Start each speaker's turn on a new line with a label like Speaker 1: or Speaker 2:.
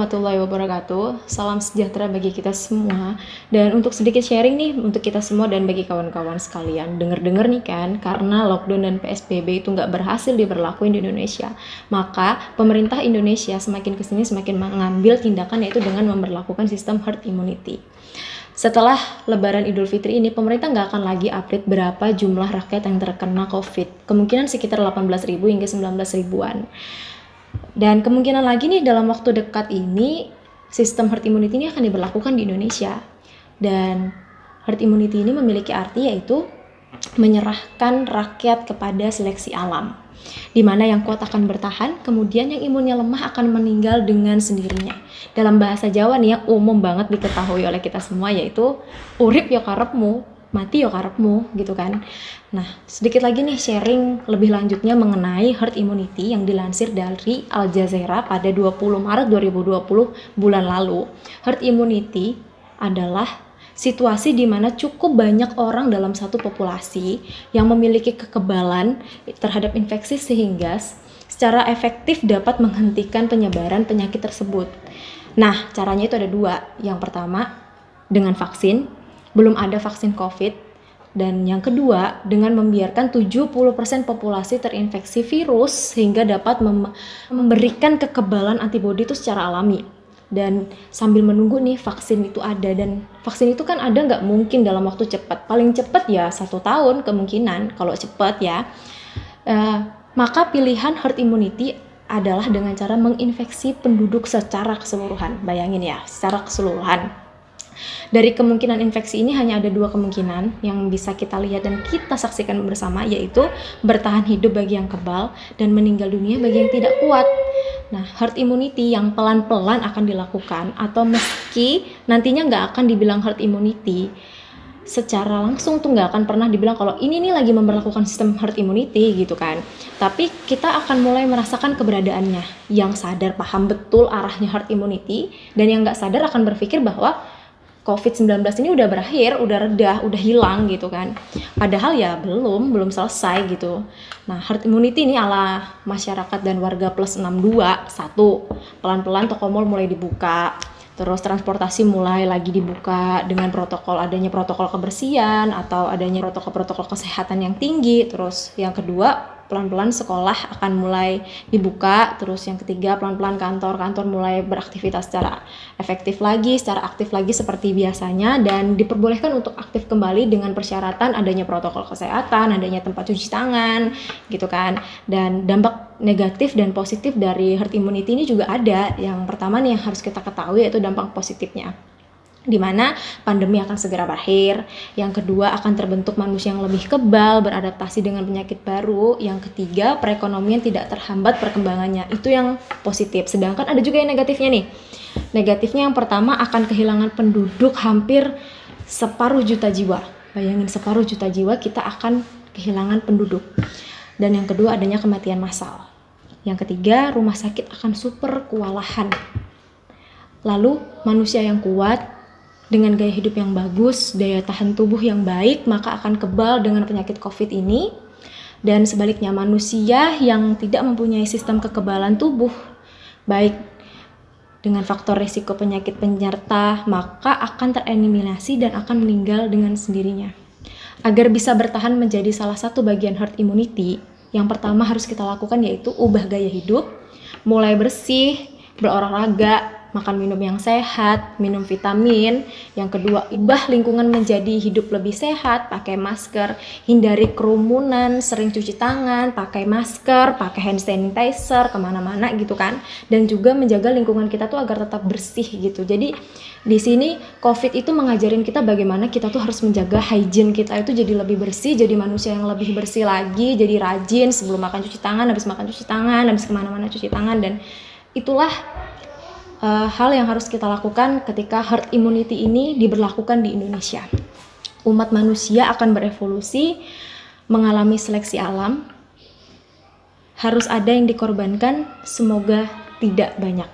Speaker 1: warahmatullahi wabarakatuh. Salam sejahtera bagi kita semua. Dan untuk sedikit sharing nih untuk kita semua dan bagi kawan-kawan sekalian. Dengar-dengar nih kan, karena lockdown dan PSBB itu nggak berhasil diberlakuin di Indonesia. Maka pemerintah Indonesia semakin kesini semakin mengambil tindakan yaitu dengan memberlakukan sistem herd immunity. Setelah Lebaran Idul Fitri ini, pemerintah nggak akan lagi update berapa jumlah rakyat yang terkena COVID. Kemungkinan sekitar 18.000 hingga 19.000-an. Dan kemungkinan lagi nih dalam waktu dekat ini, sistem herd immunity ini akan diberlakukan di Indonesia. Dan herd immunity ini memiliki arti yaitu menyerahkan rakyat kepada seleksi alam. Di mana yang kuat akan bertahan, kemudian yang imunnya lemah akan meninggal dengan sendirinya. Dalam bahasa Jawa nih yang umum banget diketahui oleh kita semua yaitu urip yo karepmu, mati yo karepmu gitu kan. Nah, sedikit lagi nih sharing lebih lanjutnya mengenai herd immunity yang dilansir dari Al Jazeera pada 20 Maret 2020 bulan lalu. Herd immunity adalah situasi di mana cukup banyak orang dalam satu populasi yang memiliki kekebalan terhadap infeksi sehingga secara efektif dapat menghentikan penyebaran penyakit tersebut. Nah, caranya itu ada dua. Yang pertama, dengan vaksin. Belum ada vaksin COVID. Dan yang kedua, dengan membiarkan 70% populasi terinfeksi virus sehingga dapat memberikan kekebalan antibodi itu secara alami. Dan sambil menunggu nih vaksin itu ada, dan vaksin itu kan ada nggak mungkin dalam waktu cepat, paling cepat ya 1 tahun kemungkinan kalau cepat ya. Maka pilihan herd immunity adalah dengan cara menginfeksi penduduk secara keseluruhan. Bayangin ya, secara keseluruhan. Dari kemungkinan infeksi ini hanya ada 2 kemungkinan yang bisa kita lihat dan kita saksikan bersama, yaitu bertahan hidup bagi yang kebal dan meninggal dunia bagi yang tidak kuat. Nah, herd immunity yang pelan-pelan akan dilakukan atau meski nantinya nggak akan dibilang herd immunity, secara langsung tuh nggak akan pernah dibilang kalau ini nih lagi memperlakukan sistem herd immunity gitu kan. Tapi kita akan mulai merasakan keberadaannya. Yang sadar paham betul arahnya herd immunity dan yang nggak sadar akan berpikir bahwa COVID-19 ini udah berakhir, udah reda, udah hilang gitu kan. Padahal ya belum selesai gitu. Nah, herd immunity ini ala masyarakat dan warga plus 62. 1, pelan-pelan toko mall mulai dibuka. Terus transportasi mulai lagi dibuka dengan adanya protokol kebersihan atau adanya protokol kesehatan yang tinggi. Terus yang kedua, pelan-pelan sekolah akan mulai dibuka. Terus yang ketiga, pelan-pelan kantor mulai beraktivitas secara efektif lagi, secara aktif lagi seperti biasanya, dan diperbolehkan untuk aktif kembali dengan persyaratan adanya protokol kesehatan, adanya tempat cuci tangan gitu kan. Dan dampak negatif dan positif dari herd immunity ini juga ada. Yang pertama nih yang harus kita ketahui yaitu dampak positifnya, di mana pandemi akan segera berakhir. Yang kedua, akan terbentuk manusia yang lebih kebal, beradaptasi dengan penyakit baru. Yang ketiga, perekonomian tidak terhambat perkembangannya. Itu yang positif. Sedangkan ada juga yang negatifnya nih. Negatifnya yang pertama, akan kehilangan penduduk hampir separuh juta jiwa. Bayangin, separuh juta jiwa kita akan kehilangan penduduk. Dan yang kedua, adanya kematian massal. Yang ketiga, rumah sakit akan super kewalahan. Lalu, manusia yang kuat dengan gaya hidup yang bagus, daya tahan tubuh yang baik, maka akan kebal dengan penyakit COVID ini. Dan sebaliknya, manusia yang tidak mempunyai sistem kekebalan tubuh, baik dengan faktor risiko penyakit penyerta, maka akan tereliminasi dan akan meninggal dengan sendirinya. Agar bisa bertahan menjadi salah satu bagian herd immunity, yang pertama harus kita lakukan yaitu ubah gaya hidup, mulai bersih, berolahraga, makan minum yang sehat, minum vitamin. Yang kedua, ubah lingkungan menjadi hidup lebih sehat, pakai masker, hindari kerumunan, sering cuci tangan, pakai masker, pakai hand sanitizer kemana-mana gitu kan. Dan juga menjaga lingkungan kita tuh agar tetap bersih gitu. Jadi di sini COVID itu mengajarin kita bagaimana kita tuh harus menjaga hygiene kita itu jadi lebih bersih, jadi manusia yang lebih bersih lagi, jadi rajin sebelum makan cuci tangan, habis makan cuci tangan, habis kemana-mana cuci tangan. Dan itulah hal yang harus kita lakukan ketika herd immunity ini diberlakukan di Indonesia. Umat manusia akan berevolusi, mengalami seleksi alam. Harus ada yang dikorbankan, semoga tidak banyak.